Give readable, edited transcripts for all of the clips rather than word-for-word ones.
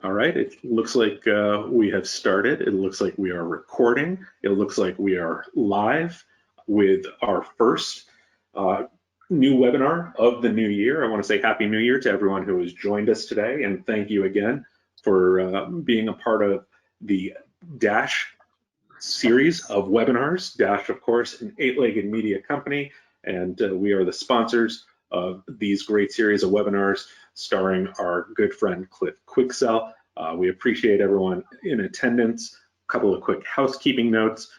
All right, it looks like we have started. It looks like we are recording. It looks like we are live with our first new webinar of the new year. I want to say Happy New Year to everyone who has joined us today, and thank you again for being a part of the Dash series of webinars. Dash, of course, an eight-legged media company, and we are the sponsors of these great series of webinars starring our good friend Cliff Quicksell. We appreciate everyone in attendance. A couple of quick housekeeping notes.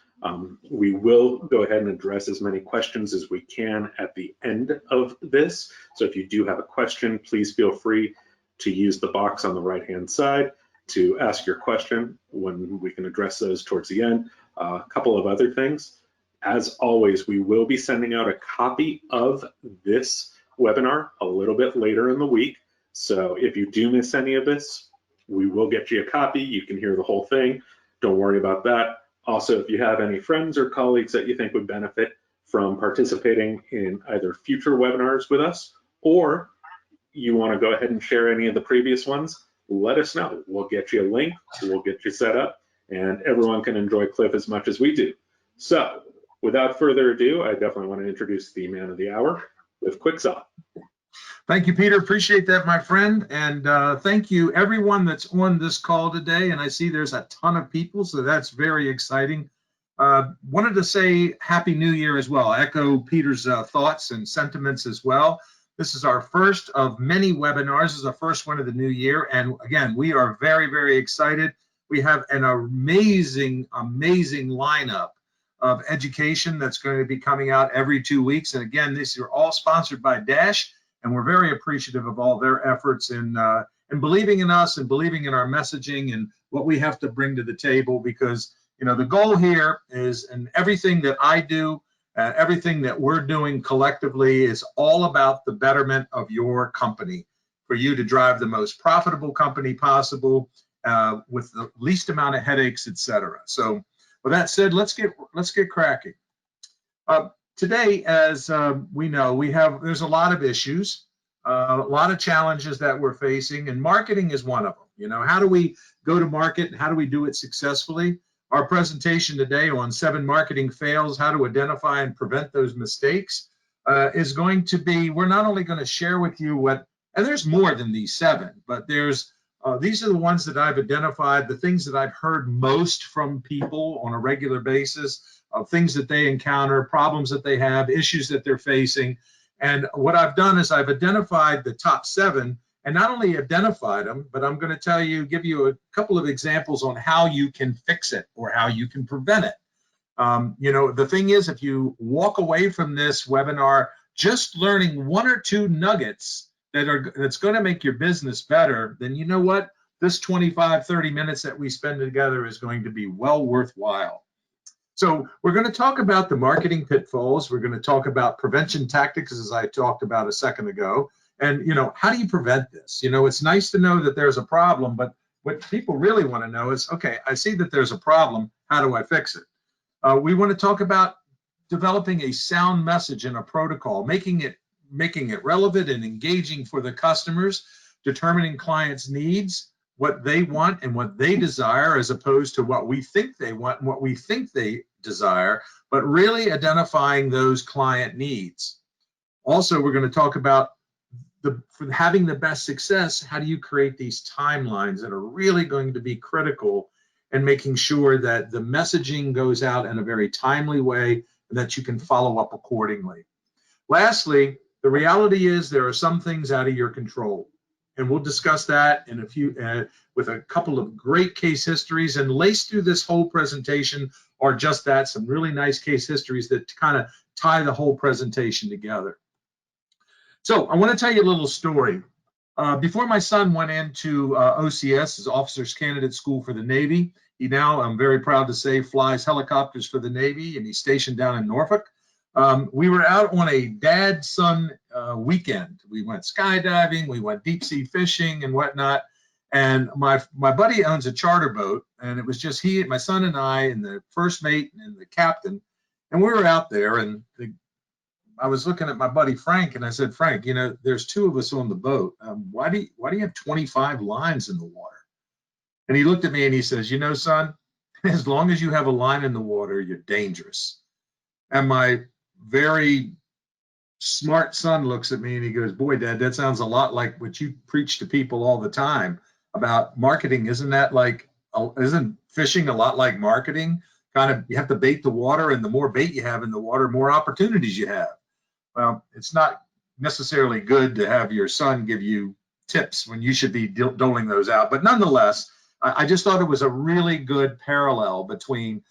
We will go ahead and address as many questions as we can at the end of this. So if you do have a question, please feel free to use the box on the right-hand side to ask your question when we can address those towards the end. A couple of other things. As always, we will be sending out a copy of this webinar a little bit later in the week. So if you do miss any of this, we will get you a copy. You can hear the whole thing. Don't worry about that. Also, if you have any friends or colleagues that you think would benefit from participating in either future webinars with us, or you want to go ahead and share any of the previous ones, let us know. We'll get you a link, we'll get you set up, and everyone can enjoy Cliff as much as we do. So without further ado, I definitely want to introduce the man of the hour, Cliff Quicksell. Thank you, Peter. Appreciate that, my friend. And thank you, everyone that's on this call today. And I see there's a ton of people, so that's very exciting. Wanted to say Happy New Year as well. Echo Peter's thoughts and sentiments as well. This is our first of many webinars. This is the first one of the new year. And again, we are very, very excited. We have an amazing, amazing lineup of education that's going to be coming out every 2 weeks. And again, these are all sponsored by Dash. And we're very appreciative of all their efforts in believing in us and believing in our messaging and what we have to bring to the table, because, you know, the goal here is, and everything that I do, everything that we're doing collectively is all about the betterment of your company, for you to drive the most profitable company possible with the least amount of headaches, etc. So with that said, let's get cracking. Today, as we know, there's a lot of issues, a lot of challenges that we're facing, and marketing is one of them. You know, how do we go to market and how do we do it successfully? Our presentation today on 7 marketing fails, how to identify and prevent those mistakes, is going to be, we're not only going to share with you what, and there's more than these 7, but these are the ones that I've identified, the things that I've heard most from people on a regular basis, of things that they encounter, problems that they have, issues that they're facing. And what I've done is I've identified the top 7, and not only identified them, but I'm going to give you a couple of examples on how you can fix it or how you can prevent it. You know, the thing is, if you walk away from this webinar just learning 1 or 2 nuggets that's going to make your business better, then you know what? This 25, 30 minutes that we spend together is going to be well worthwhile. So we're going to talk about the marketing pitfalls. We're going to talk about prevention tactics, as I talked about a second ago. And, you know, how do you prevent this? You know, it's nice to know that there's a problem, but what people really want to know is, okay, I see that there's a problem. How do I fix it? We want to talk about developing a sound message and a protocol, making it relevant and engaging for the customers, determining clients' needs, what they want and what they desire, as opposed to what we think they want and what we think they desire, but really identifying those client needs. Also, we're going to talk about for having the best success, how do you create these timelines that are really going to be critical, and making sure that the messaging goes out in a very timely way and that you can follow up accordingly. Lastly, the reality is there are some things out of your control. And we'll discuss that in a few, with a couple of great case histories, and laced through this whole presentation are just that, some really nice case histories that kind of tie the whole presentation together. So I want to tell you a little story. Before my son went into OCS, his Officers Candidate School for the Navy, he now, I'm very proud to say, flies helicopters for the Navy, and he's stationed down in Norfolk. We were out on a dad-son weekend. We went skydiving, we went deep sea fishing and whatnot. And my buddy owns a charter boat, and it was just my son and I, and the first mate and the captain. And we were out there, and I was looking at my buddy Frank, and I said, Frank, you know, there's 2 of us on the boat. Why do you have 25 lines in the water? And he looked at me and he says, you know, son, as long as you have a line in the water, you're dangerous. And my very smart son looks at me and he goes, boy, Dad, that sounds a lot like what you preach to people all the time about marketing. Isn't fishing a lot like marketing? Kind of, you have to bait the water, and the more bait you have in the water, more opportunities you have. Well, it's not necessarily good to have your son give you tips when you should be doling those out. But nonetheless, I just thought it was a really good parallel between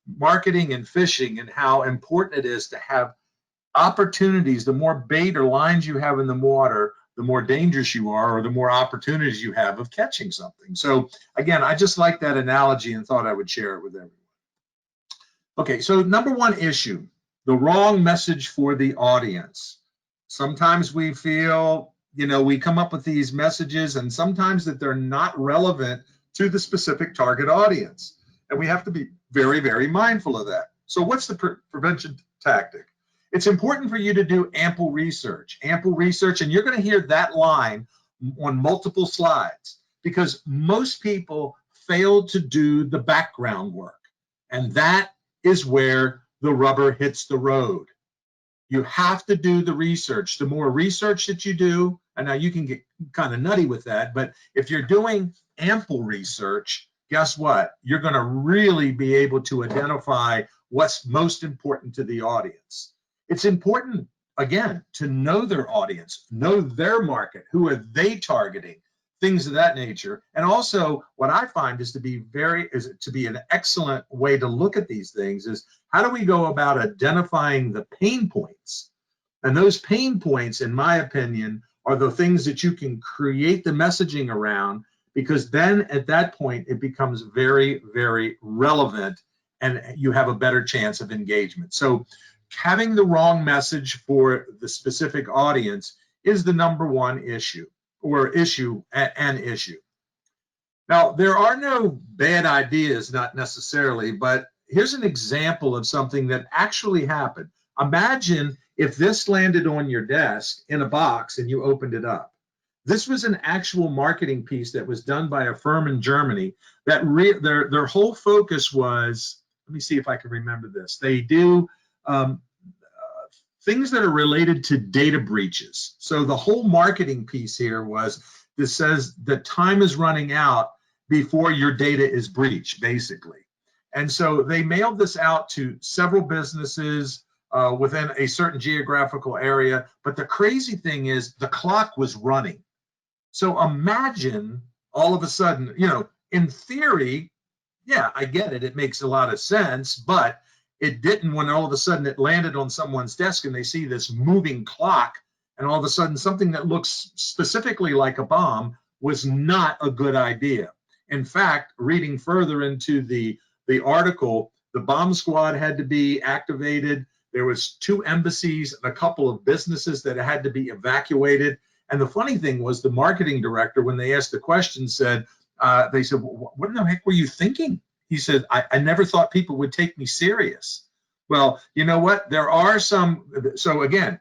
marketing and fishing and how important it is to have opportunities. The more bait or lines you have in the water, the more dangerous you are, or the more opportunities you have of catching something. So again, I just like that analogy and thought I would share it with everyone. Okay, so number one issue, the wrong message for the audience. Sometimes we feel, we come up with these messages and sometimes that they're not relevant to the specific target audience. And we have to be very, very mindful of that. So what's the prevention tactic? It's important for you to do ample research, and you're going to hear that line on multiple slides because most people fail to do the background work. And that is where the rubber hits the road. You have to do the research. The more research that you do, and now you can get kind of nutty with that, but if you're doing ample research, guess what? You're going to really be able to identify what's most important to the audience. It's important, again, to know their audience, know their market, who are they targeting, things of that nature. And also what I find is to be an excellent way to look at these things is how do we go about identifying the pain points? And those pain points, in my opinion, are the things that you can create the messaging around, because then at that point it becomes very, very relevant and you have a better chance of engagement. So having the wrong message for the specific audience is the number one issue, or an issue. Now, there are no bad ideas, not necessarily, but here's an example of something that actually happened. Imagine if this landed on your desk in a box and you opened it up. This was an actual marketing piece that was done by a firm in Germany that their whole focus was, let me see if I can remember this. They do things that are related to data breaches. So the whole marketing piece here was, this says the time is running out before your data is breached, basically. And so they mailed this out to several businesses within a certain geographical area. But the crazy thing is the clock was running. So imagine all of a sudden, in theory, yeah, I get it. It makes a lot of sense, but it didn't when all of a sudden it landed on someone's desk and they see this moving clock, and all of a sudden something that looks specifically like a bomb was not a good idea. In fact, reading further into the article, the bomb squad had to be activated. There was 2 embassies and a couple of businesses that had to be evacuated. And the funny thing was the marketing director, when they asked the question, said, they said, what in the heck were you thinking? He said, I never thought people would take me serious. Well, you know what? There are some, so again,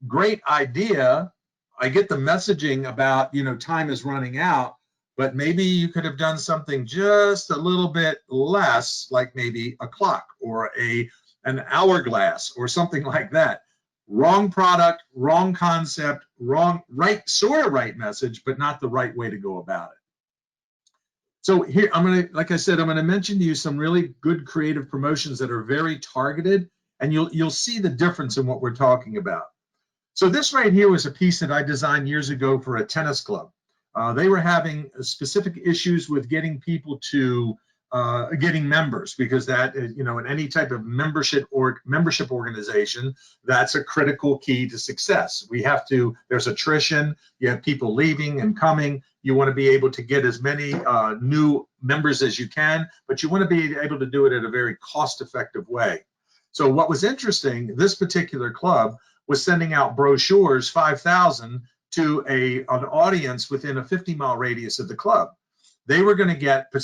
great idea. I get the messaging about, time is running out, but maybe you could have done something just a little bit less, like maybe a clock or an hourglass or something like that. Wrong product, wrong concept, sort of right message, but not the right way to go about it. So here, like I said, I'm going to mention to you some really good creative promotions that are very targeted, and you'll see the difference in what we're talking about. So this right here was a piece that I designed years ago for a tennis club. They were having specific issues with getting people to getting members, because that, in any type of membership organization, that's a critical key to success. There's attrition, you have people leaving and coming. You want to be able to get as many new members as you can, but you want to be able to do it in a very cost-effective way. So what was interesting, this particular club was sending out brochures, 5,000, to an audience within a 50-mile radius of the club. They were going to get they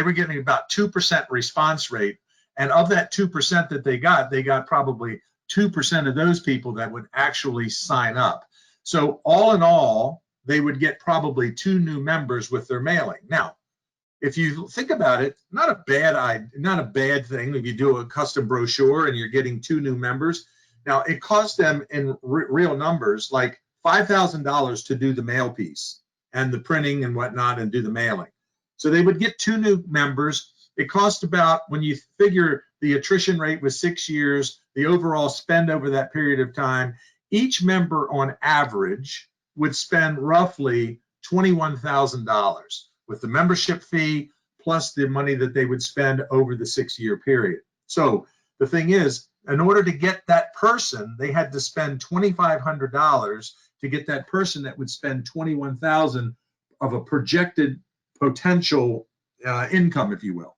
were getting about 2% response rate. And of that 2% that they got probably 2% of those people that would actually sign up. So all in all, they would get probably 2 new members with their mailing. Now, if you think about it, not a bad thing if you do a custom brochure and you're getting 2 new members. Now, it costs them in real numbers like $5,000 to do the mail piece and the printing and whatnot and do the mailing. So they would get 2 new members. It cost about, when you figure the attrition rate was 6 years, the overall spend over that period of time, each member on average would spend roughly $21,000 with the membership fee plus the money that they would spend over the 6-year period. So the thing is, in order to get that person, they had to spend $2,500 to get that person that would spend $21,000 of a projected potential income, if you will.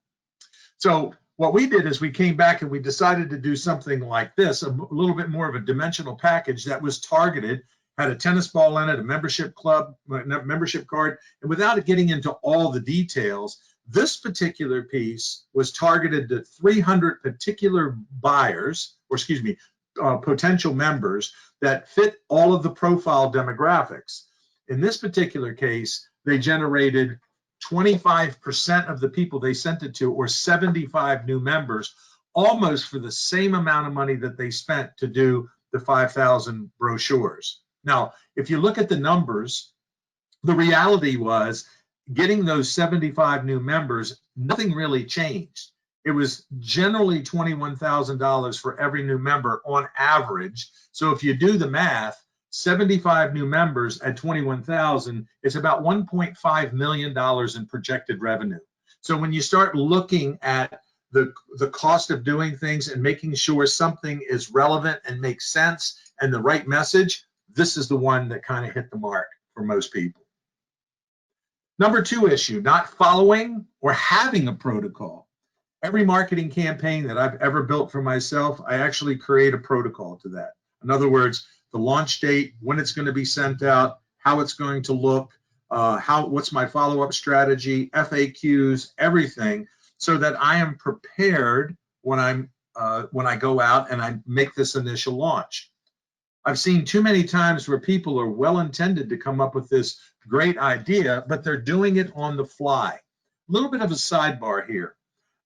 So what we did is we came back and we decided to do something like this, a little bit more of a dimensional package that was targeted, had a tennis ball in it, a membership club, membership card, and without getting into all the details, this particular piece was targeted to 300 particular buyers, or excuse me, potential members that fit all of the profile demographics. In this particular case, they generated 25% of the people they sent it to, or 75 new members, almost for the same amount of money that they spent to do the 5,000 brochures. Now, if you look at the numbers, the reality was getting those 75 new members, nothing really changed. It was generally $21,000 for every new member on average. So if you do the math, 75 new members at 21,000, it's about $1.5 million in projected revenue. So when you start looking at the cost of doing things and making sure something is relevant and makes sense and the right message, this is the one that kind of hit the mark for most people. Number 2 issue, not following or having a protocol. Every marketing campaign that I've ever built for myself, I actually create a protocol to that. In other words, the launch date, when it's going to be sent out, how it's going to look, what's my follow-up strategy, FAQs, everything, so that I am prepared when I go out and I make this initial launch. I've seen too many times where people are well-intended to come up with this great idea, but they're doing it on the fly. A little bit of a sidebar here.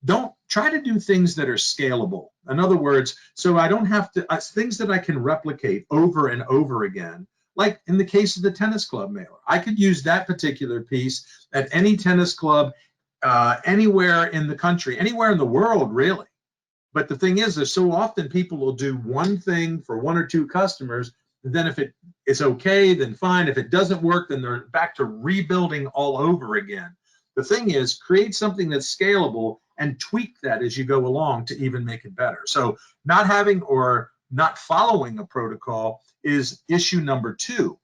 Don't try to do things that are scalable. In other words, so I don't have to, things that I can replicate over and over again, like in the case of the tennis club mailer. I could use that particular piece at any tennis club, anywhere in the country, anywhere in the world, really. But the thing is, there's so often people will do one thing for 1 or 2 customers, and then if it's okay, then fine. If it doesn't work, then they're back to rebuilding all over again. The thing is, create something that's scalable and tweak that as you go along to even make it better. So not having or not following a protocol is issue number 2.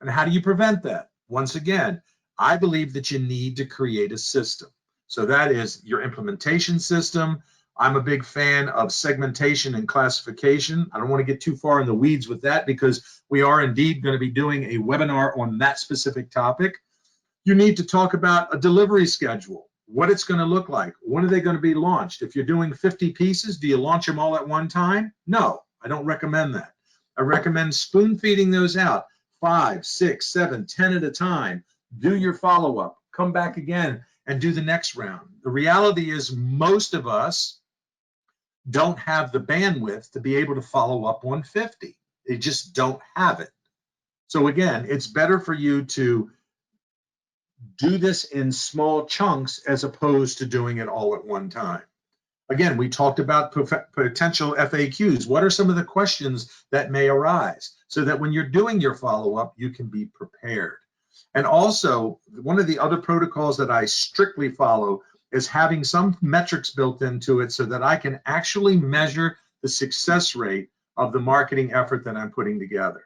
And how do you prevent that? Once again, I believe that you need to create a system. So that is your implementation system. I'm a big fan of segmentation and classification. I don't want to get too far in the weeds with that because we are indeed going to be doing a webinar on that specific topic. You need to talk about a delivery schedule, what it's going to look like, when are they going to be launched. If you're doing 50 pieces, do you launch them all at one time? No, I don't recommend that. I recommend spoon feeding those out, 5, 6, 7, 10 at a time. Do your follow-up, come back again and do the next round. The reality is most of us don't have the bandwidth to be able to follow up on 50. They just don't have it. So again, it's better for you to do this in small chunks as opposed to doing it all at one time. Again, we talked about potential FAQs. What are some of the questions that may arise so that when you're doing your follow-up, you can be prepared? And also, one of the other protocols that I strictly follow is having some metrics built into it so that I can actually measure the success rate of the marketing effort that I'm putting together.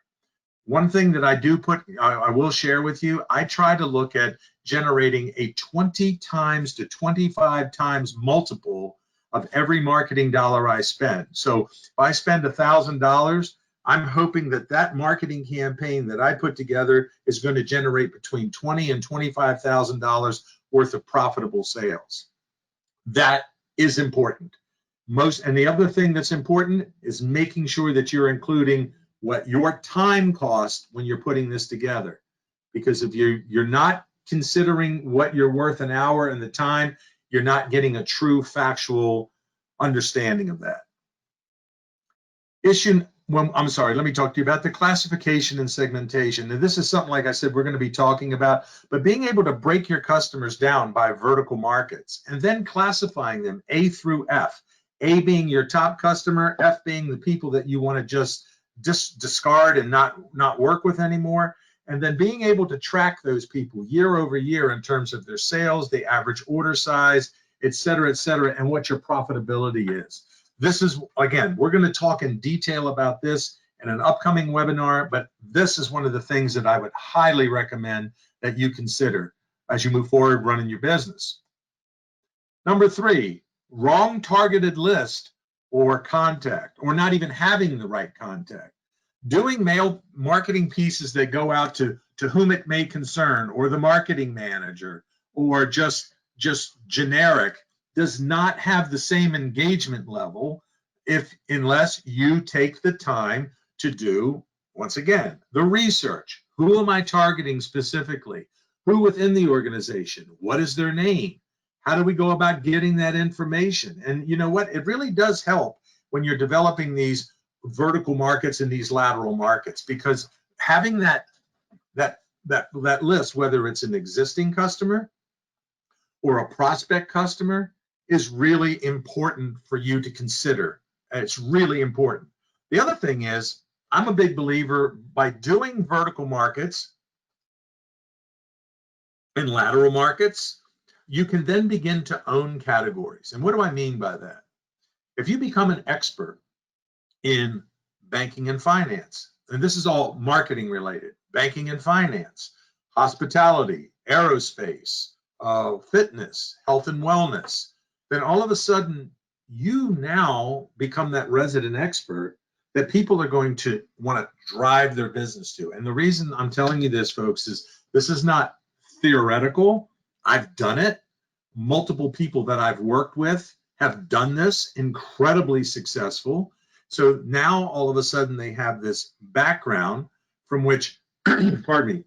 One thing that I will share with you, I try to look at generating a 20 times to 25 times multiple of every marketing dollar I spend. So if I spend $1,000, I'm hoping that that marketing campaign that I put together is going to generate between $20,000 and $25,000 worth of profitable sales. That is important. And the other thing that's important is making sure that you're including what your time costs when you're putting this together. because if you're not considering what you're worth an hour and the time, you're not getting a true factual understanding of that. I'm sorry, let me talk to you about the classification and segmentation. And this is something, like I said, we're going to be talking about, but being able to break your customers down by vertical markets and then classifying them A through F, A being your top customer, F being the people that you want to just discard and not work with anymore. And then being able to track those people year over year in terms of their sales, the average order size, et cetera, and what your profitability is. This is, again, we're going to talk in detail about this in an upcoming webinar, but this is one of the things that I would highly recommend that you consider as you move forward running your business. Number 3, wrong targeted list or contact, or not even having the right contact. Doing mail marketing pieces that go out to whom it may concern, or the marketing manager, or just generic, does not have the same engagement level unless you take the time to do, once again, the research. Who am I targeting specifically? Who within the organization? What is their name? How do we go about getting that information? And you know what? It really does help when you're developing these vertical markets and these lateral markets, because having that list, whether it's an existing customer or a prospect customer, is really important for you to consider. It's really important. The other thing is, I'm a big believer by doing vertical markets and lateral markets, you can then begin to own categories. And what do I mean by that? If you become an expert in banking and finance, and this is all marketing related, banking and finance, hospitality, aerospace, fitness, health and wellness, then all of a sudden you now become that resident expert that people are going to want to drive their business to. And the reason I'm telling you this, folks, is this is not theoretical. I've done it. Multiple people that I've worked with have done this, incredibly successful. So now all of a sudden they have this background from which, pardon me,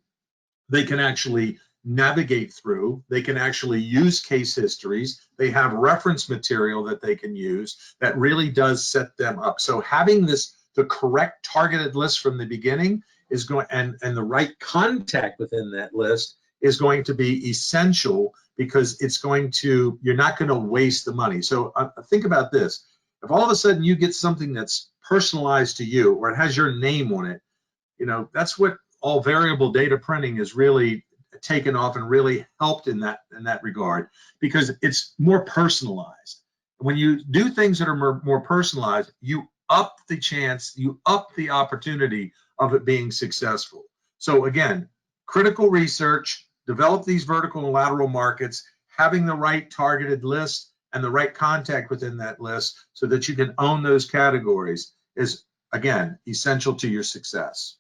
they can actually navigate through. They can actually use case histories. They have reference material that they can use that really does set them up. So having the correct targeted list from the beginning is going, and the right contact within that list is going to be essential, because it's going to, you're not going to waste the money. So think about this. If all of a sudden you get something that's personalized to you, or it has your name on it, you know, that's what all variable data printing is really taken off and really helped in that regard, because it's more personalized. When you do things that are more personalized, you up the chance, you up the opportunity of it being successful. So again, critical research, develop these vertical and lateral markets, having the right targeted list and the right contact within that list so that you can own those categories is, again, essential to your success.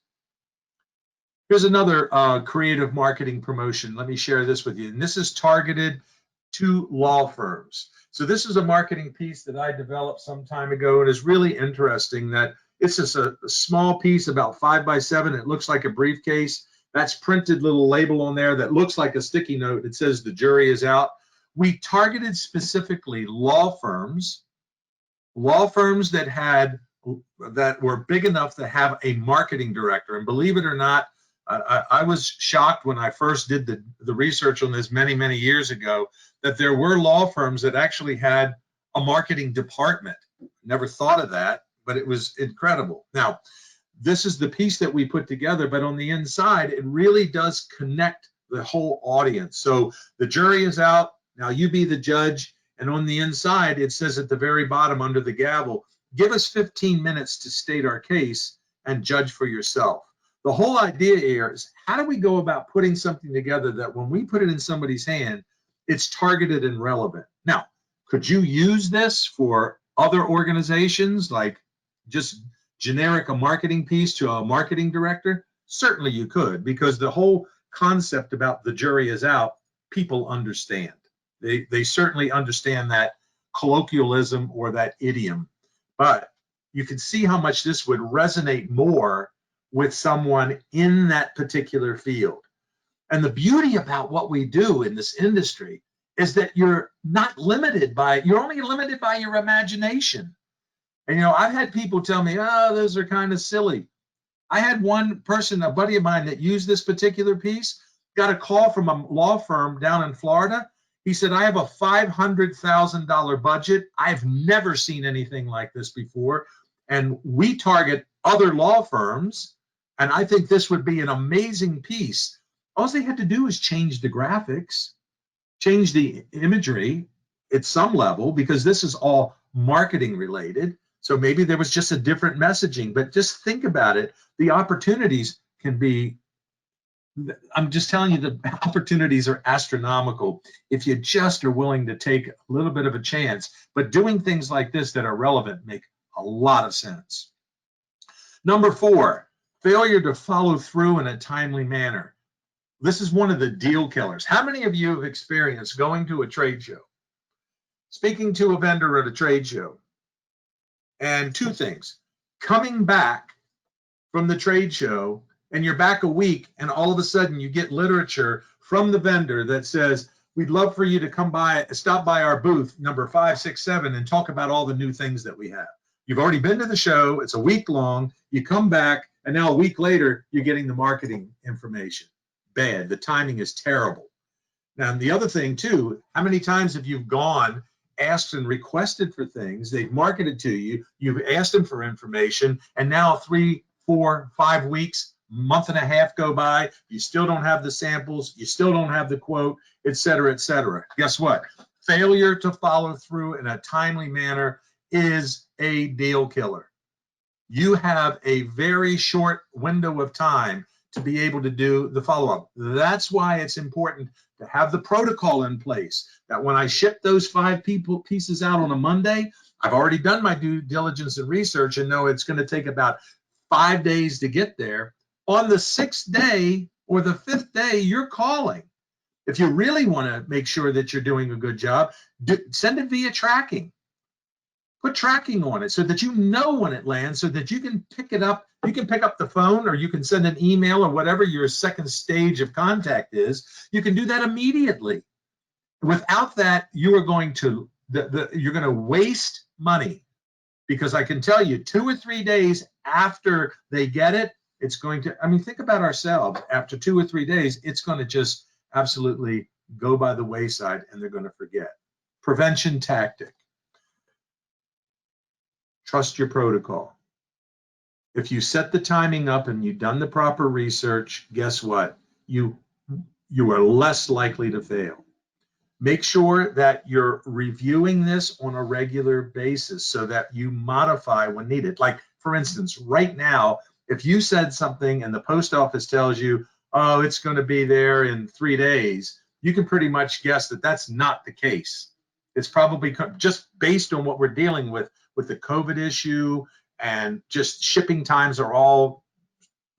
Here's another creative marketing promotion. Let me share this with you. And this is targeted to law firms. So this is a marketing piece that I developed some time ago. It is really interesting that it's just a small piece, about 5 by 7. It looks like a briefcase. That's printed little label on there that looks like a sticky note. It says the jury is out. We targeted specifically law firms that were big enough to have a marketing director. And believe it or not, I was shocked when I first did the research on this many, many years ago, that there were law firms that actually had a marketing department. Never thought of that, but it was incredible. Now, this is the piece that we put together, but on the inside, it really does connect the whole audience. So the jury is out, now you be the judge, and on the inside, it says at the very bottom under the gavel, give us 15 minutes to state our case and judge for yourself. The whole idea here is, how do we go about putting something together that when we put it in somebody's hand, it's targeted and relevant? Now, could you use this for other organizations, like just generic a marketing piece to a marketing director? Certainly you could, because the whole concept about the jury is out, people understand. They certainly understand that colloquialism or that idiom, but you can see how much this would resonate more with someone in that particular field. And the beauty about what we do in this industry is that you're not limited by, you're only limited by your imagination. And, I've had people tell me, oh, those are kind of silly. I had one person, a buddy of mine that used this particular piece, got a call from a law firm down in Florida. He said, I have a $500,000 budget. I've never seen anything like this before. And we target other law firms. And I think this would be an amazing piece. All they had to do is change the graphics, change the imagery at some level, because this is all marketing related. So maybe there was just a different messaging, but just think about it. The opportunities can be, I'm just telling you, the opportunities are astronomical if you just are willing to take a little bit of a chance. But doing things like this that are relevant make a lot of sense. Number 4, failure to follow through in a timely manner. This is one of the deal killers. How many of you have experienced going to a trade show, speaking to a vendor at a trade show, and 2 things, coming back from the trade show and you're back a week and all of a sudden you get literature from the vendor that says, we'd love for you to come by, stop by our booth number 567 and talk about all the new things that we have. You've already been to the show, it's a week long, you come back, and now a week later, you're getting the marketing information. Bad, the timing is terrible. Now, and the other thing too, how many times have you gone, asked and requested for things, they've marketed to you, you've asked them for information, and now 3, 4, 5 weeks, month and a half go by, you still don't have the samples, you still don't have the quote, et cetera, et cetera. Guess what? Failure to follow through in a timely manner is a deal killer. You have a very short window of time to be able to do the follow-up. That's why it's important to have the protocol in place, that when I ship those 5 pieces out on a Monday, I've already done my due diligence and research and know it's going to take about 5 days to get there. On the 6th day or the 5th day, you're calling. If you really want to make sure that you're doing a good job, send it via tracking. Put tracking on it so that you know when it lands, so that you can pick it up. You can pick up the phone, or you can send an email, or whatever your second stage of contact is. You can do that immediately. Without that, you are going to you're going to waste money, because I can tell you 2 or 3 days after they get it, it's going to, I mean, think about ourselves. After 2 or 3 days, it's going to just absolutely go by the wayside and they're going to forget. Prevention tactic. Trust your protocol. If you set the timing up and you've done the proper research, guess what? You are less likely to fail. Make sure that you're reviewing this on a regular basis so that you modify when needed. Like, for instance, right now, if you said something and the post office tells you, oh, it's going to be there in 3 days, you can pretty much guess that that's not the case. It's probably just based on what we're dealing with the COVID issue, and just shipping times are all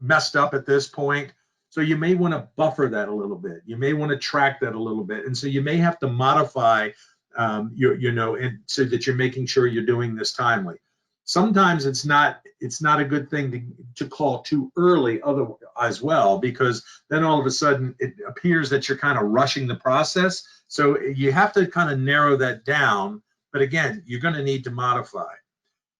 messed up at this point. So you may want to buffer that a little bit. You may want to track that a little bit. And so you may have to modify and so that you're making sure you're doing this timely. Sometimes it's not a good thing to call too early as well, because then all of a sudden it appears that you're kind of rushing the process. So you have to kind of narrow that down. But again, you're going to need to modify.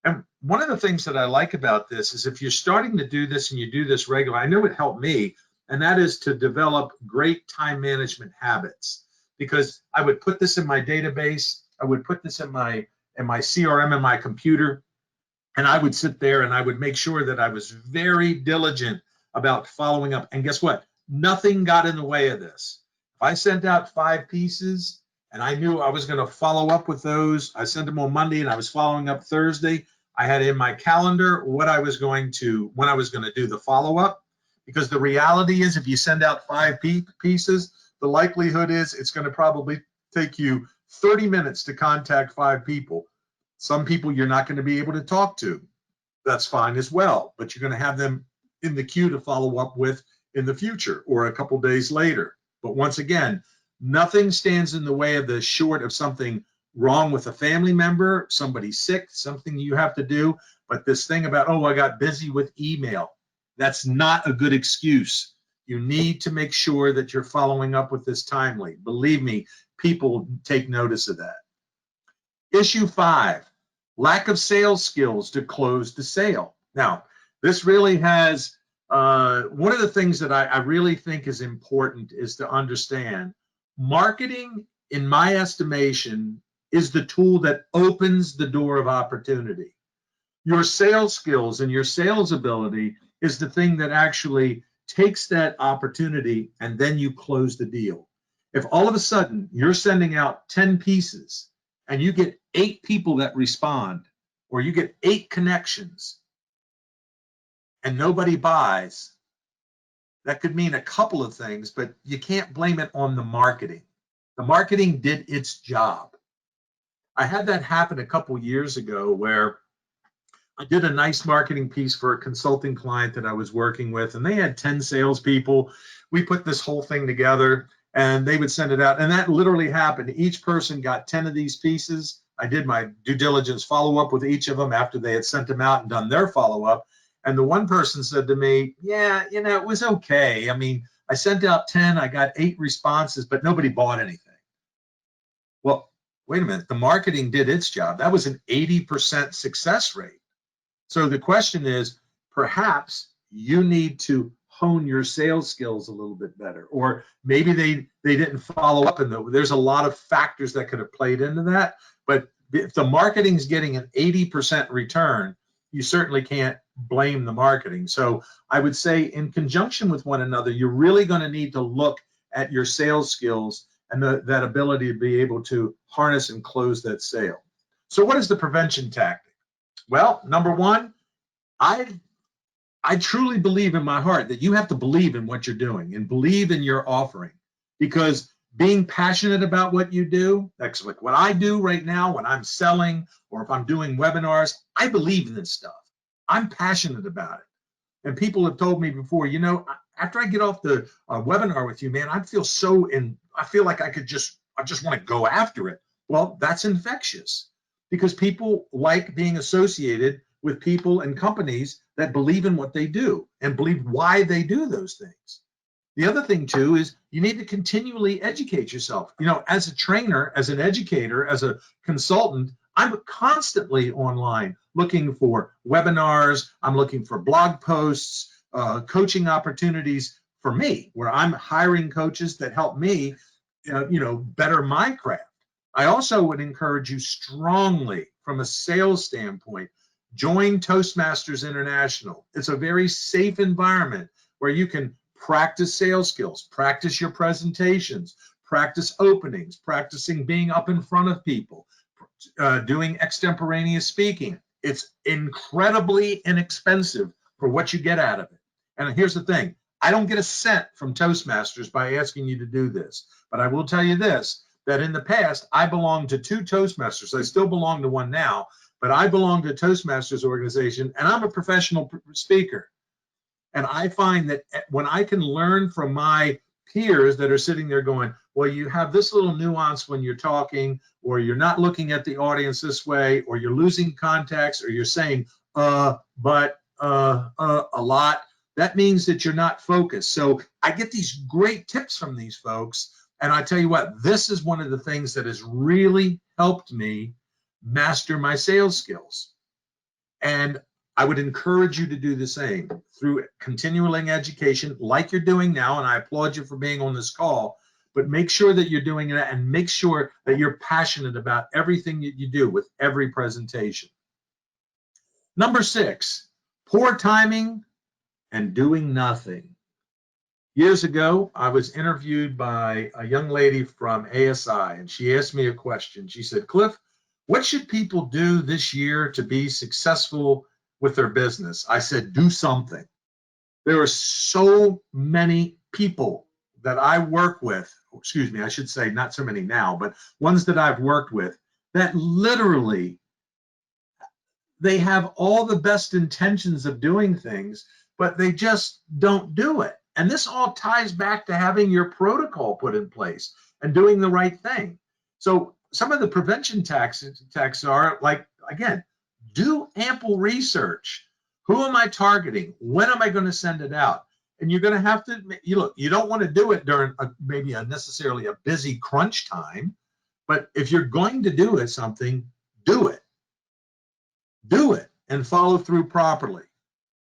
And one of the things that I like about this is, if you're starting to do this and you do this regularly, I know it helped me, and that is to develop great time management habits. Because I would put this in my database, I would put this in my CRM in my computer, and I would sit there and I would make sure that I was very diligent about following up. And guess what? Nothing got in the way of this. If I sent out 5 pieces and I knew I was going to follow up with those, I sent them on Monday and I was following up Thursday, I had in my calendar when I was going to do the follow-up. Because the reality is, if you send out 5 pieces, the likelihood is it's going to probably take you 30 minutes to contact 5 people. Some people you're not going to be able to talk to. That's fine as well, but you're going to have them in the queue to follow up with in the future or a couple days later. But once again, nothing stands in the way of the short of something wrong with a family member, somebody sick, something you have to do. But this thing about, oh, I got busy with email, that's not a good excuse. You need to make sure that you're following up with this timely. Believe me, people take notice of that. Issue 5, lack of sales skills to close the sale. Now, this really has, one of the things that I really think is important is to understand marketing, in my estimation, is the tool that opens the door of opportunity. Your sales skills and your sales ability is the thing that actually takes that opportunity and then you close the deal. If all of a sudden you're sending out 10 pieces and you get 8 people that respond, or you get 8 connections and nobody buys, that could mean a couple of things, but you can't blame it on the marketing. The marketing did its job. I had that happen a couple years ago where I did a nice marketing piece for a consulting client that I was working with, and they had 10 salespeople. We put this whole thing together, and they would send it out, and that literally happened. Each person got 10 of these pieces. I did my due diligence follow-up with each of them after they had sent them out and done their follow-up, and the one person said to me, yeah, it was okay. I mean, I sent out 10, I got 8 responses, but nobody bought anything. Well, wait a minute, the marketing did its job. That was an 80% success rate. So the question is, perhaps you need to hone your sales skills a little bit better, or maybe they didn't follow up, and there's a lot of factors that could have played into that. But if the marketing's getting an 80% return, you certainly can't blame the marketing. So I would say, in conjunction with one another, you're really going to need to look at your sales skills and that ability to be able to harness and close that sale. So what is the prevention tactic? Well, number one, I truly believe in my heart that you have to believe in what you're doing and believe in your offering, because being passionate about what you do, that's like what I do right now when I'm selling or if I'm doing webinars, I believe in this stuff. I'm passionate about it. And people have told me before, after I get off the webinar with you, man, I feel like I just want to go after it. Well, that's infectious, because people like being associated with people and companies that believe in what they do and believe why they do those things. The other thing too is you need to continually educate yourself. As a trainer, as an educator, as a consultant, I'm constantly online looking for webinars. I'm looking for blog posts, coaching opportunities for me, where I'm hiring coaches that help me, better my craft. I also would encourage you strongly, from a sales standpoint, join Toastmasters International. It's a very safe environment where you can practice sales skills, practice your presentations, practice openings, practicing being up in front of people, doing extemporaneous speaking. It's incredibly inexpensive for what you get out of it. And here's the thing, I don't get a cent from Toastmasters by asking you to do this, but I will tell you this, that in the past, I belonged to 2 Toastmasters. I still belong to one now, but I belong to a Toastmasters organization, and I'm a professional speaker. And I find that when I can learn from my peers that are sitting there going, well, you have this little nuance when you're talking, or you're not looking at the audience this way, or you're losing context, or you're saying, but, a lot, that means that you're not focused. So I get these great tips from these folks. And I tell you what, this is one of the things that has really helped me master my sales skills. And I would encourage you to do the same through continuing education like you're doing now. And I applaud you for being on this call, but make sure that you're doing that, and make sure that you're passionate about everything that you do with every presentation. Number 6, poor timing and doing nothing. Years ago, I was interviewed by a young lady from ASI, and she asked me a question. She said, Cliff, what should people do this year to be successful with their business? I said, do something. There are so many people that I work with, excuse me, I should say not so many now, but ones that I've worked with, that literally, they have all the best intentions of doing things, but they just don't do it. And this all ties back to having your protocol put in place and doing the right thing. So some of the prevention tactics are like, again, do ample research. Who am I targeting? When am I going to send it out? And you're going to have to, you don't want to do it during maybe necessarily a busy crunch time, but if you're going to do something, do it. Do it and follow through properly.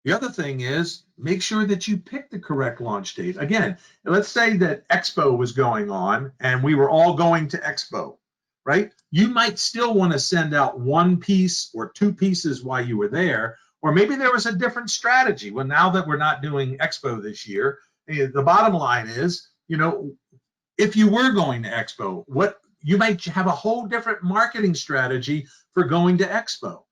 The other thing is make sure that you pick the correct launch date. Again, let's say that Expo was going on and we were all going to Expo, right? You might still want to send out one piece or two pieces while you were there, or maybe there was a different strategy. Well, now that we're not doing Expo this year, the bottom line is, if you were going to Expo, you might have a whole different marketing strategy for going to Expo.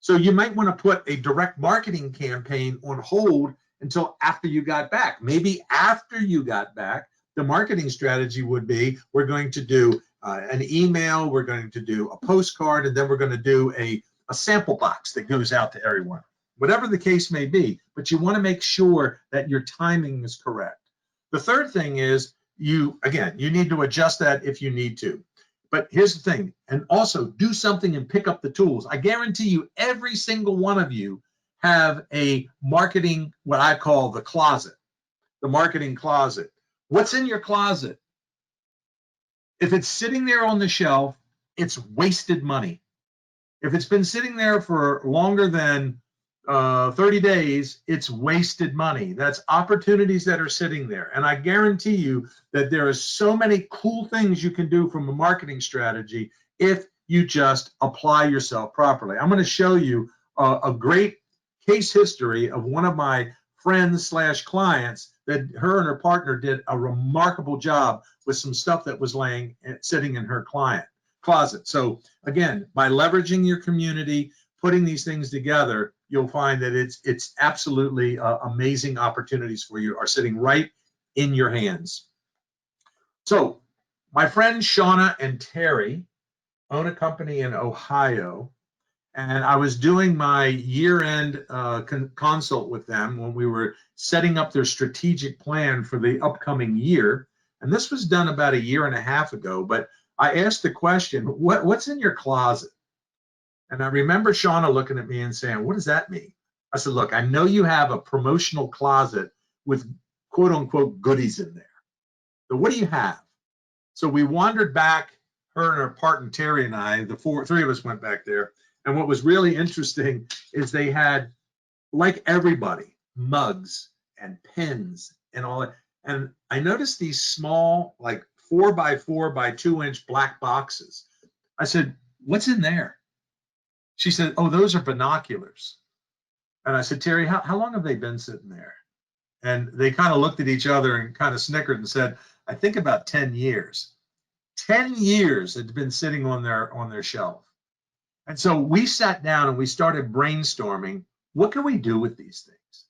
So you might want to put a direct marketing campaign on hold until after you got back. Maybe after you got back, the marketing strategy would be, we're going to do an email, we're going to do a postcard, and then we're going to do a sample box that goes out to everyone. Whatever the case may be, but you want to make sure that your timing is correct. The third thing is, you need to adjust that if you need to. But here's the thing, and also do something and pick up the tools. I guarantee you, every single one of you have a marketing, what I call the closet, the marketing closet. What's in your closet? If it's sitting there on the shelf, it's wasted money. If it's been sitting there for longer than 30 days, it's wasted money. That's opportunities that are sitting there. And I guarantee you that there are so many cool things you can do from a marketing strategy if you just apply yourself properly. I'm going to show you a great case history of one of my friends / clients that her and her partner did a remarkable job with some stuff that was sitting in her closet. So again, by leveraging your community, putting these things together, you'll find that it's absolutely amazing opportunities for you are sitting right in your hands. So my friends Shauna and Terry own a company in Ohio, and I was doing my year-end consult with them when we were setting up their strategic plan for the upcoming year. And this was done about 1.5 years ago, but I asked the question, what's in your closet? And I remember Shauna looking at me and saying, what does that mean? I said, look, I know you have a promotional closet with quote unquote goodies in there. So what do you have? So we wandered back, her and her partner Terry and I, three of us went back there. And what was really interesting is they had, like everybody, mugs and pens and all that. And I noticed these small, like 4x4 by 2-inch black boxes. I said, what's in there? She said, oh, those are binoculars. And I said, Terry, how long have they been sitting there? And they kind of looked at each other and kind of snickered and said, I think about 10 years. 10 years had been sitting on their shelf. And so we sat down and we started brainstorming, what can we do with these things?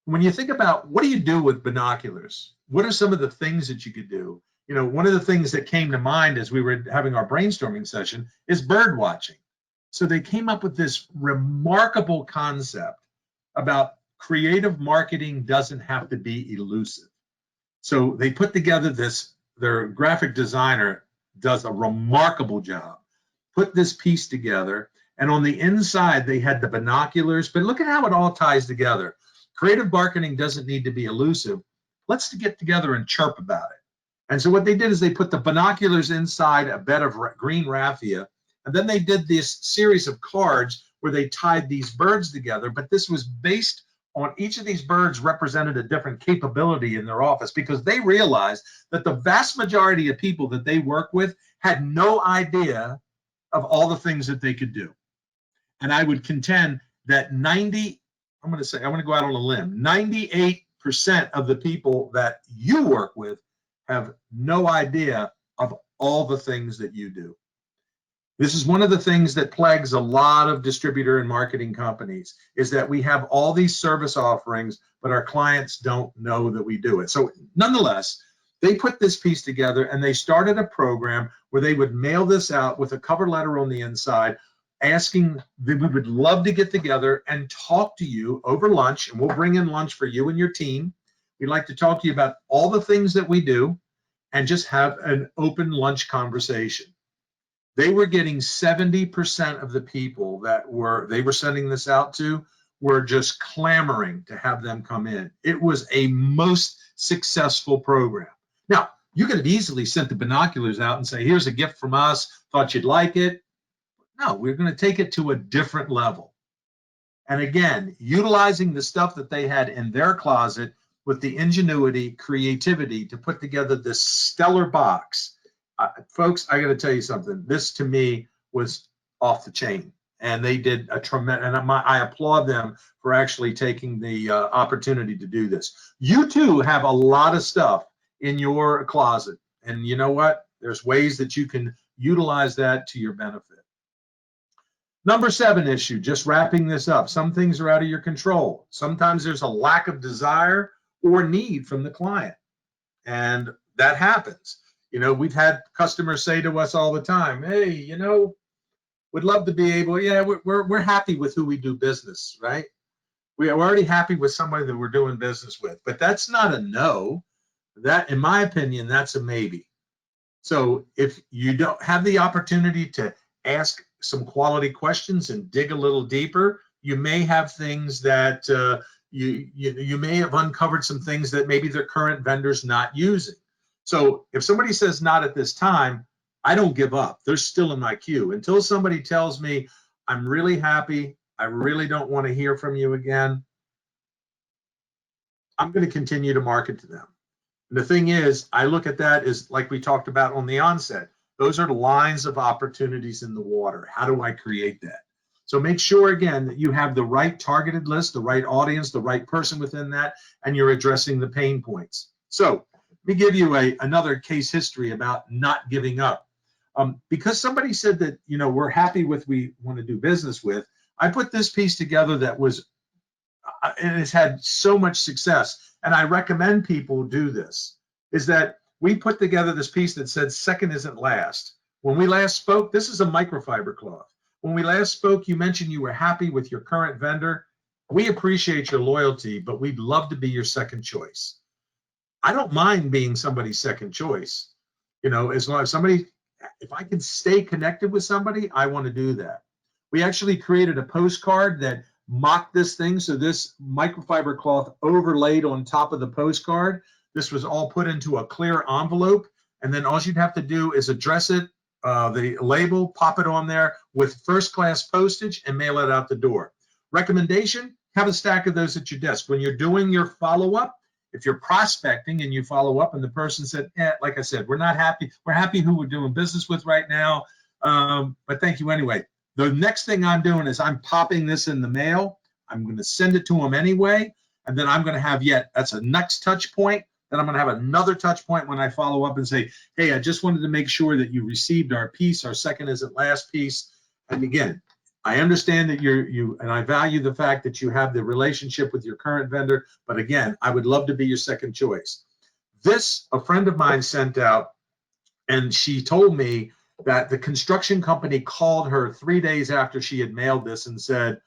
When you think about what do you do with binoculars? What are some of the things that you could do? One of the things that came to mind as we were having our brainstorming session is bird watching. So they came up with this remarkable concept about creative marketing doesn't have to be elusive. So they put together their graphic designer does a remarkable job, put this piece together, and on the inside they had the binoculars, but look at how it all ties together. Creative marketing doesn't need to be elusive. Let's get together and chirp about it. And so what they did is they put the binoculars inside a bed of green raffia, and then they did this series of cards where they tied these birds together, but this was based on each of these birds represented a different capability in their office because they realized that the vast majority of people that they work with had no idea of all the things that they could do. And I would contend that I'm going to go out on a limb, 98% of the people that you work with have no idea of all the things that you do. This is one of the things that plagues a lot of distributor and marketing companies is that we have all these service offerings, but our clients don't know that we do it. So nonetheless, they put this piece together and they started a program where they would mail this out with a cover letter on the inside asking that we would love to get together and talk to you over lunch, and we'll bring in lunch for you and your team. We'd like to talk to you about all the things that we do and just have an open lunch conversation. They were getting 70% of the people that they were sending this out to were just clamoring to have them come in. It was a most successful program. Now, you could have easily sent the binoculars out and say, here's a gift from us, thought you'd like it. No, we're going to take it to a different level. And again, utilizing the stuff that they had in their closet with the ingenuity, creativity to put together this stellar box. Folks, I got to tell you something. This to me was off the chain. And they did a tremendous, and I applaud them for actually taking the opportunity to do this. You too have a lot of stuff in your closet. And you know what? There's ways that you can utilize that to your benefit. Number 7 issue, just wrapping this up. Some things are out of your control. Sometimes there's a lack of desire or need from the client. And that happens. You know, we've had customers say to us all the time, hey, you know, we'd love to be able, yeah, we're happy with who we do business, right? We're already happy with somebody that we're doing business with, but that's not a no. That, in my opinion, that's a maybe. So if you don't have the opportunity to ask some quality questions and dig a little deeper, you may have things that you may have uncovered some things that maybe their current vendor's not using. So if somebody says not at this time, I don't give up. They're still in my queue until somebody tells me I'm really happy. I really don't want to hear from you again. I'm going to continue to market to them. And the thing is, I look at that as like we talked about on the onset. Those are lines of opportunities in the water. How do I create that? So make sure, again, that you have the right targeted list, the right audience, the right person within that, and you're addressing the pain points. So let me give you another case history about not giving up. Because somebody said that, you know, we're happy with we want to do business with, I put this piece together that was, and it's had so much success, and I recommend people do this, is that we put together this piece that said second isn't last. When we last spoke, this is a microfiber cloth. When we last spoke, you mentioned you were happy with your current vendor. We appreciate your loyalty, but we'd love to be your second choice. I don't mind being somebody's second choice. You know, as long as somebody, if I can stay connected with somebody, I want to do that. We actually created a postcard that mocked this thing. So this microfiber cloth overlaid on top of the postcard. This was all put into a clear envelope. And then all you'd have to do is address it, the label, pop it on there with first-class postage and mail it out the door. Recommendation, have a stack of those at your desk. When you're doing your follow-up, if you're prospecting and you follow up and the person said, like I said, we're not happy. We're happy who we're doing business with right now, but thank you anyway. The next thing I'm doing is I'm popping this in the mail. I'm going to send it to them anyway, and then I'm going to have that's a next touch point. Then I'm going to have another touch point when I follow up and say, hey, I just wanted to make sure that you received our piece. Our second isn't last piece. And again, I understand that and I value the fact that you have the relationship with your current vendor, but again, I would love to be your second choice. This, a friend of mine sent out, and she told me that the construction company called her 3 days after she had mailed this and said,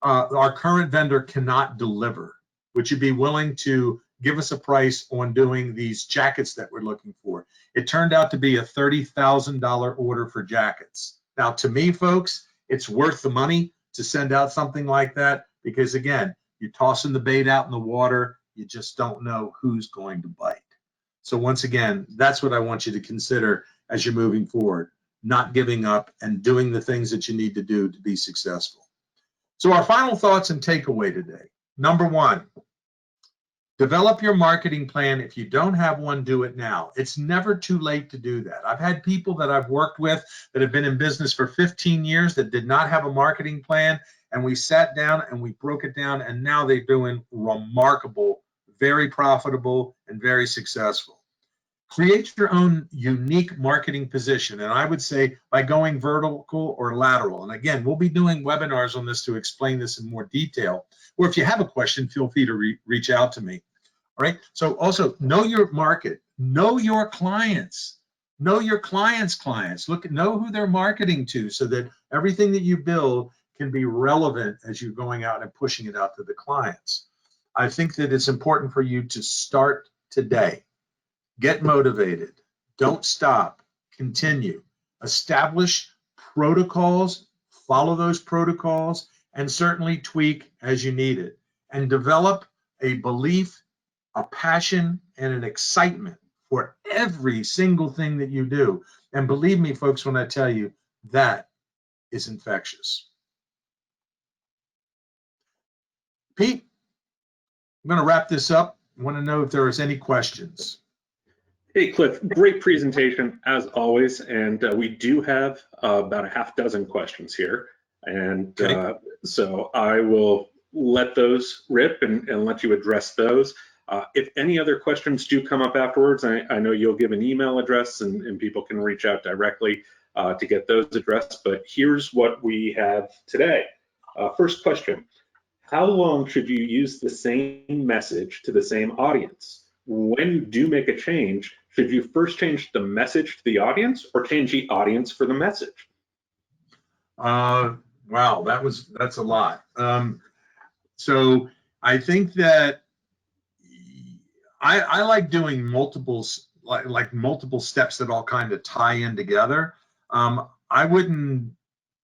our current vendor cannot deliver. Would you be willing to give us a price on doing these jackets that we're looking for? It turned out to be a $30,000 order for jackets. Now, to me, folks, it's worth the money to send out something like that because, again, you're tossing the bait out in the water. You just don't know who's going to bite. So once again, that's what I want you to consider as you're moving forward, not giving up and doing the things that you need to do to be successful. So our final thoughts and takeaway today. Number 1, develop your marketing plan. If you don't have one, do it now. It's never too late to do that. I've had people that I've worked with that have been in business for 15 years that did not have a marketing plan, and we sat down and we broke it down, and now they're doing remarkable, very profitable, and very successful. Create your own unique marketing position, and I would say by going vertical or lateral. And again, we'll be doing webinars on this to explain this in more detail. Or if you have a question, feel free to reach out to me. All right. So also know your market, know your clients, know your clients' clients. Know who they're marketing to, so that everything that you build can be relevant as you're going out and pushing it out to the clients. I think that it's important for you to start today. Get motivated. Don't stop. Continue. Establish protocols. Follow those protocols and certainly tweak as you need it, and develop a belief, a passion, and an excitement for every single thing that you do. And believe me, folks, when I tell you, that is infectious. Pete, I'm going to wrap this up. I want to know if there is any questions. Hey, Cliff, great presentation as always. And we do have about a half dozen questions here. And Okay. So I will let those rip and let you address those. If any other questions do come up afterwards, I know you'll give an email address and people can reach out directly to get those addressed. But here's what we have today. First question, how long should you use the same message to the same audience? When you do make a change, should you first change the message to the audience or change the audience for the message? Wow, that's a lot. So I think that I like doing multiples, like multiple steps that all kind of tie in together. I wouldn't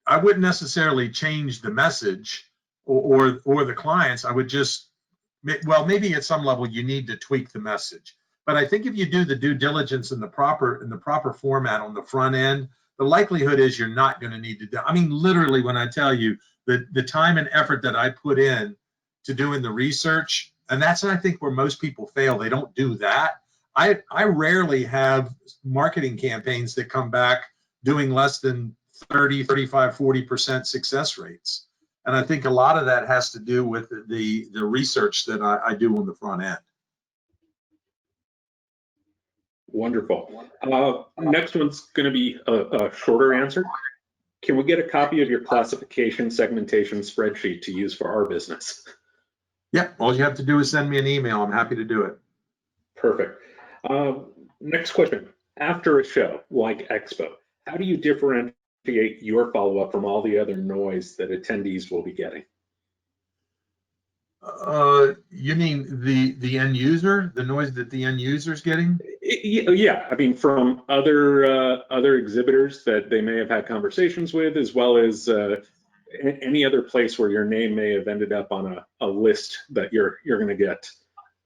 necessarily change the message or the clients. I would just, well, maybe at some level you need to tweak the message. But I think if you do the due diligence in the proper format on the front end, the likelihood is you're not going to need to do. I mean, literally, when I tell you the time and effort that I put in to doing the research, and that's I think where most people fail. They don't do that. I rarely have marketing campaigns that come back doing less than 30, 35, 40% success rates. And I think a lot of that has to do with the research that I do on the front end. Wonderful. Next one's going to be a shorter answer. Can we get a copy of your classification segmentation spreadsheet to use for our business? Yep, all you have to do is send me an email. I'm happy to do it. Perfect. Next question. After a show like Expo, how do you differentiate your follow-up from all the other noise that attendees will be getting? You mean the end user, the noise that the end user is getting? Yeah, I mean, from other exhibitors that they may have had conversations with, as well as any other place where your name may have ended up on a list that you're going to get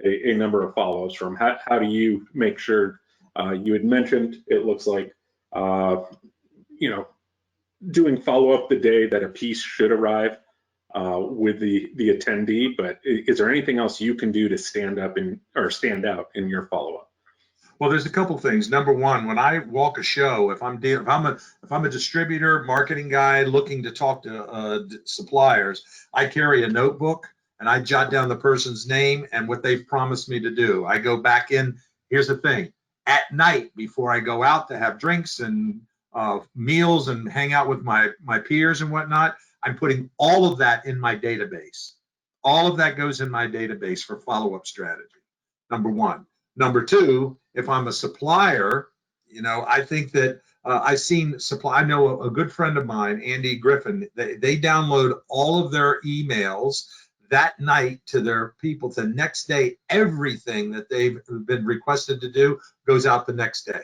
a number of follow-ups from. How do you make sure? You had mentioned it looks like doing follow-up the day that a piece should arrive with the attendee, but is there anything else you can do to stand out in your follow-up? Well, there's a couple things. Number one, when I walk a show, if I'm a distributor, marketing guy looking to talk to suppliers, I carry a notebook and I jot down the person's name and what they've promised me to do. I go back in. Here's the thing: at night, before I go out to have drinks and meals and hang out with my peers and whatnot, I'm putting all of that in my database. All of that goes in my database for follow-up strategy. Number one. Number two, if I'm a supplier, I think that I know a good friend of mine, Andy Griffin, they download all of their emails that night to their people. The next day, everything that they've been requested to do goes out the next day.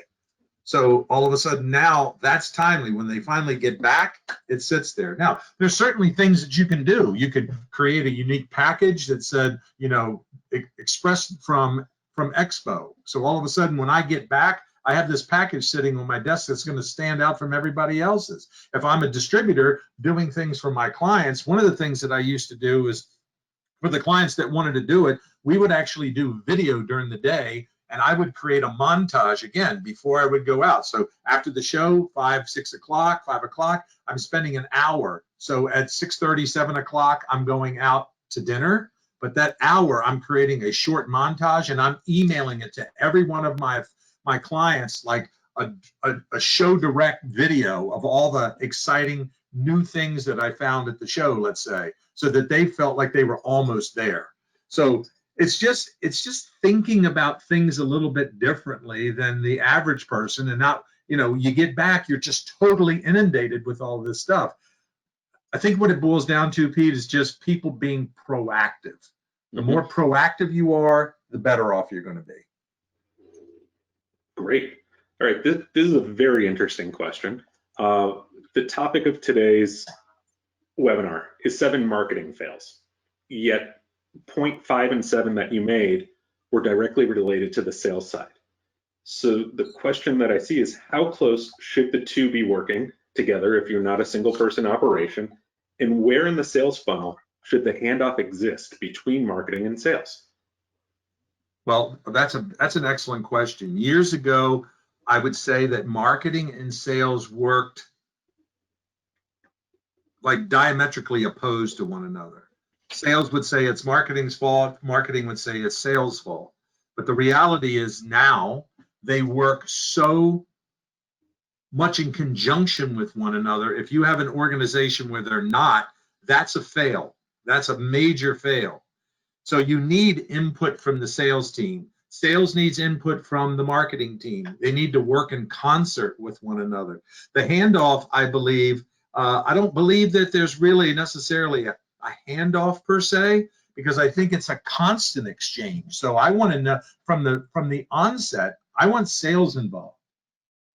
So all of a sudden now that's timely. When they finally get back, it sits there. Now, there's certainly things that you can do. You could create a unique package that said, expressed from Expo. So all of a sudden when I get back, I have this package sitting on my desk that's going to stand out from everybody else's. If I'm a distributor doing things for my clients, one of the things that I used to do is for the clients that wanted to do it, we would actually do video during the day. And I would create a montage again before I would go out. So after the show, 5 o'clock, I'm spending an hour. So at 6:30, 7 o'clock, I'm going out to dinner. But that hour, I'm creating a short montage and I'm emailing it to every one of my clients, like a show direct video of all the exciting new things that I found at the show, let's say, so that they felt like they were almost there. So it's just thinking about things a little bit differently than the average person, and not, you get back, you're just totally inundated with all this stuff. I think what it boils down to, Pete, is just people being proactive. The more proactive you are, the better off you're going to be. Great. All right, this is a very interesting question. The topic of today's webinar is 7 marketing fails, yet 0.5 and 7 that you made were directly related to the sales side. So the question that I see is, how close should the two be working together if you're not a single person operation? And where in the sales funnel should the handoff exist between marketing and sales? Well, that's an excellent question. Years ago, I would say that marketing and sales worked like diametrically opposed to one another. Sales would say it's marketing's fault, marketing would say it's sales' fault. But the reality is now they work so much in conjunction with one another. If you have an organization where they're not, that's a fail. That's a major fail. So you need input from the sales team. Sales needs input from the marketing team. They need to work in concert with one another. The handoff, I believe, I don't believe that there's really necessarily a handoff per se, because I think it's a constant exchange. So I want to know from the onset, I want sales involved.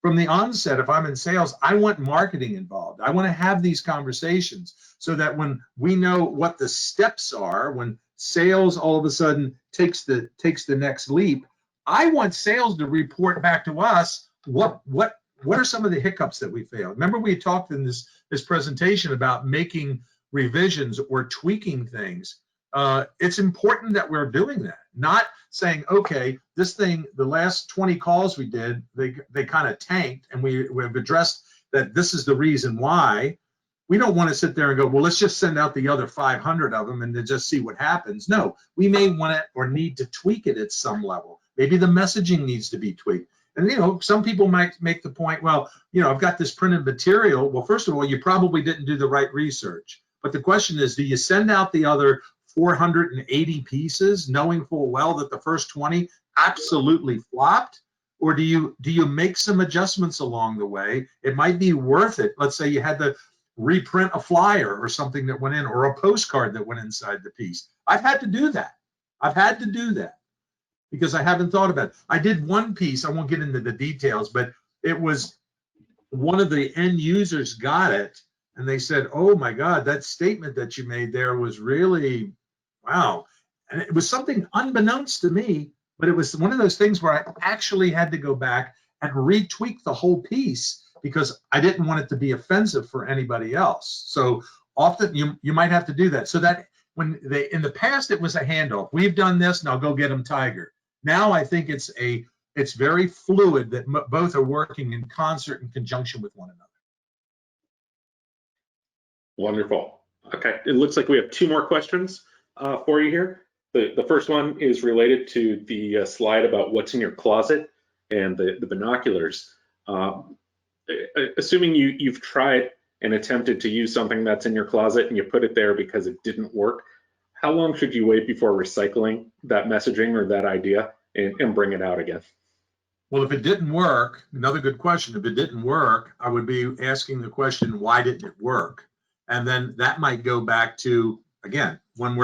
From the onset, if I'm in sales, I want marketing involved. I want to have these conversations so that when we know what the steps are, when sales all of a sudden takes the next leap, I want sales to report back to us what are some of the hiccups that we failed. Remember, we talked in this presentation about making revisions or tweaking things. It's important that we're doing that, not saying, okay, this thing, the last 20 calls we did, they kind of tanked, and we've addressed that this is the reason why. We don't want to sit there and go, well, let's just send out the other 500 of them and then just see what happens. No, we may want to or need to tweak it at some level. Maybe the messaging needs to be tweaked. And, some people might make the point, well, I've got this printed material. Well, first of all, you probably didn't do the right research. But the question is, do you send out the other 480 pieces knowing full well that the first 20 absolutely flopped? Or do you make some adjustments along the way? It might be worth it. Let's say you had to reprint a flyer or something that went in, or a postcard that went inside the piece. I've had to do that because I haven't thought about it. I did one piece, I won't get into the details, but it was one of the end users got it, and they said, oh my God, that statement that you made there was really, wow. And it was something unbeknownst to me, but it was one of those things where I actually had to go back and retweak the whole piece because I didn't want it to be offensive for anybody else. So often you might have to do that. So that when in the past, it was a handoff. We've done this, now go get them, Tiger. Now I think it's very fluid that both are working in concert in conjunction with one another. Wonderful. Okay, it looks like we have 2 more questions for you here. The first one is related to the slide about what's in your closet and the binoculars. Assuming you've tried and attempted to use something that's in your closet and you put it there because it didn't work, how long should you wait before recycling that messaging or that idea and bring it out again? Well, if it didn't work, another good question, if it didn't work, I would be asking the question, why didn't it work? And then that might go back to, again, when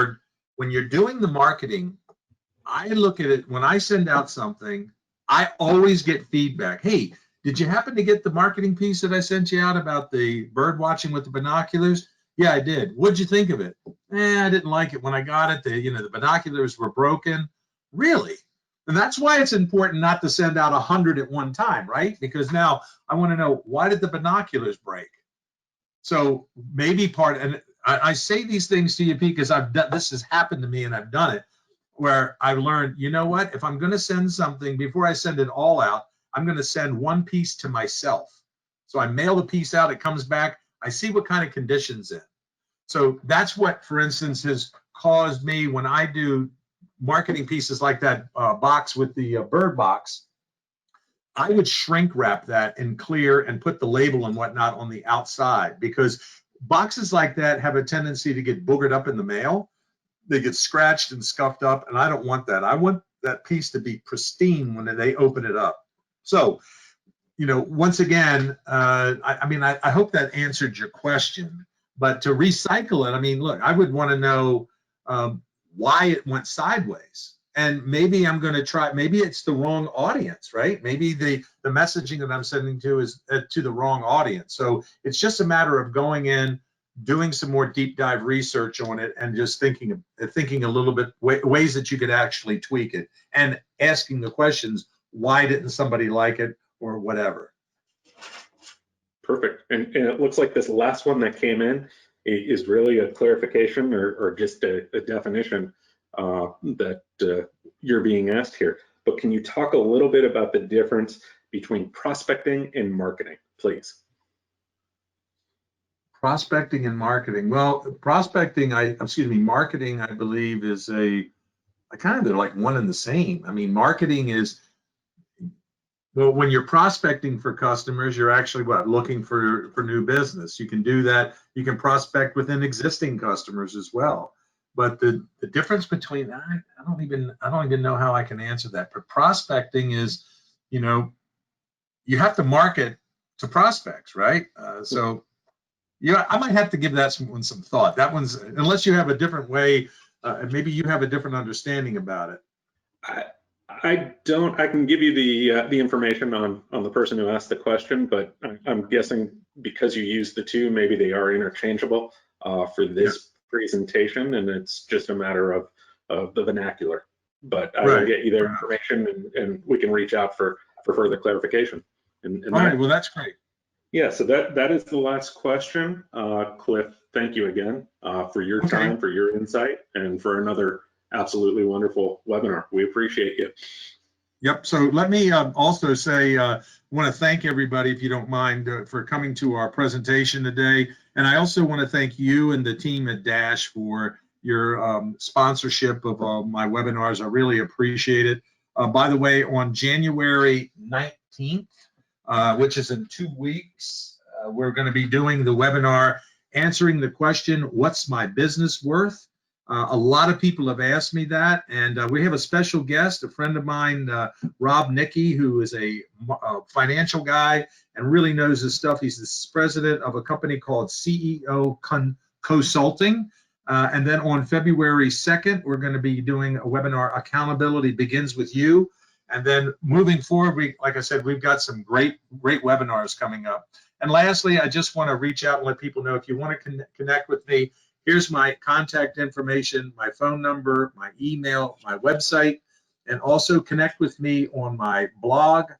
you're doing the marketing, I look at it, when I send out something, I always get feedback. Hey, did you happen to get the marketing piece that I sent you out about the bird watching with the binoculars? Yeah, I did. What'd you think of it? I didn't like it when I got it. The binoculars were broken. Really? And that's why it's important not to send out 100 at one time, right? Because now I want to know, why did the binoculars break? So maybe and I say these things to you because this has happened to me and I've done it, where I've learned, you know what, if I'm going to send something, before I send it all out, I'm going to send one piece to myself. So I mail the piece out, it comes back, I see what kind of conditions in. So that's what, for instance, has caused me, when I do marketing pieces like that box with the bird box, I would shrink wrap that and clear and put the label and whatnot on the outside, because boxes like that have a tendency to get boogered up in the mail. They get scratched and scuffed up, and I don't want that. I want that piece to be pristine when they open it up. So, once again, I hope that answered your question. But to recycle it, look, I would want to know why it went sideways. And maybe I'm going to try, maybe it's the wrong audience, right? Maybe the messaging that I'm sending to is to the wrong audience. So it's just a matter of going in, doing some more deep dive research on it and just thinking a little bit ways that you could actually tweak it and asking the questions, why didn't somebody like it or whatever. Perfect. And it looks like this last one that came in is really a clarification or just a definition that you're being asked here. But can you talk a little bit about the difference between prospecting and marketing, please? Prospecting and marketing. Well, marketing, I believe, is they're like one and the same. I mean, marketing is, well, when you're prospecting for customers, you're actually looking for new business. You can do that. You can prospect within existing customers as well. But the difference between, I don't even know how I can answer that. But prospecting is, you have to market to prospects, right? So I might have to give that some thought. That one's, unless you have a different way, maybe you have a different understanding about it. I don't. I can give you the information on the person who asked the question, but I'm guessing because you use the two, maybe they are interchangeable for this presentation, and it's just a matter of the vernacular. But I will get you their information, and we can reach out for further clarification. All right. Well, that's great. Yeah. So that is the last question. Cliff, thank you again for your time, for your insight, and for another absolutely wonderful webinar. We appreciate you. Yep. So let me also say, I want to thank everybody, if you don't mind, for coming to our presentation today. And I also want to thank you and the team at Dash for your sponsorship of my webinars. I really appreciate it. By the way, on January 19th, which is in 2 weeks, we're going to be doing the webinar answering the question, what's my business worth? A lot of people have asked me that, and we have a special guest, a friend of mine, Rob Nickey, who is a financial guy and really knows his stuff. He's the president of a company called CEO Consulting. And then on February 2nd, we're going to be doing a webinar, Accountability Begins With You. And then moving forward, like I said, we've got some great webinars coming up. And lastly, I just want to reach out and let people know, if you want to connect with me, here's my contact information, my phone number, my email, my website, and also connect with me on my blog,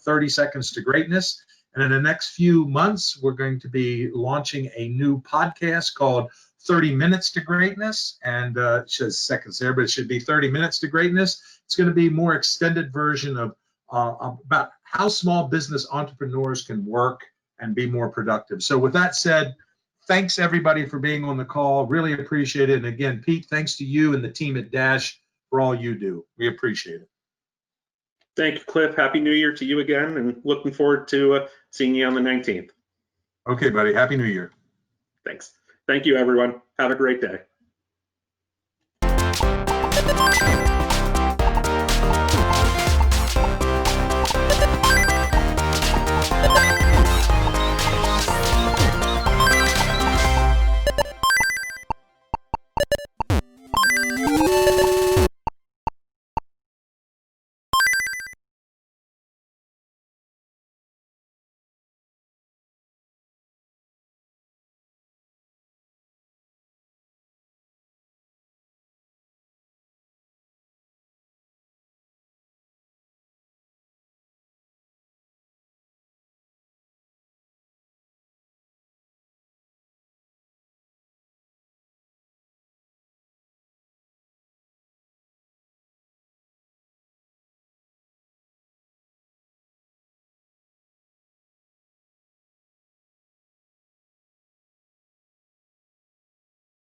30 Seconds to Greatness. And in the next few months, we're going to be launching a new podcast called 30 Minutes to Greatness. And it says seconds there, but it should be 30 Minutes to Greatness. It's going to be a more extended version of about how small business entrepreneurs can work and be more productive. So with that said, thanks everybody for being on the call. Really appreciate it. And again, Pete, thanks to you and the team at Dash for all you do. We appreciate it. Thank you, Cliff. Happy New Year to you again, and looking forward to seeing you on the 19th. Okay, buddy. Happy New Year. Thanks. Thank you, everyone. Have a great day.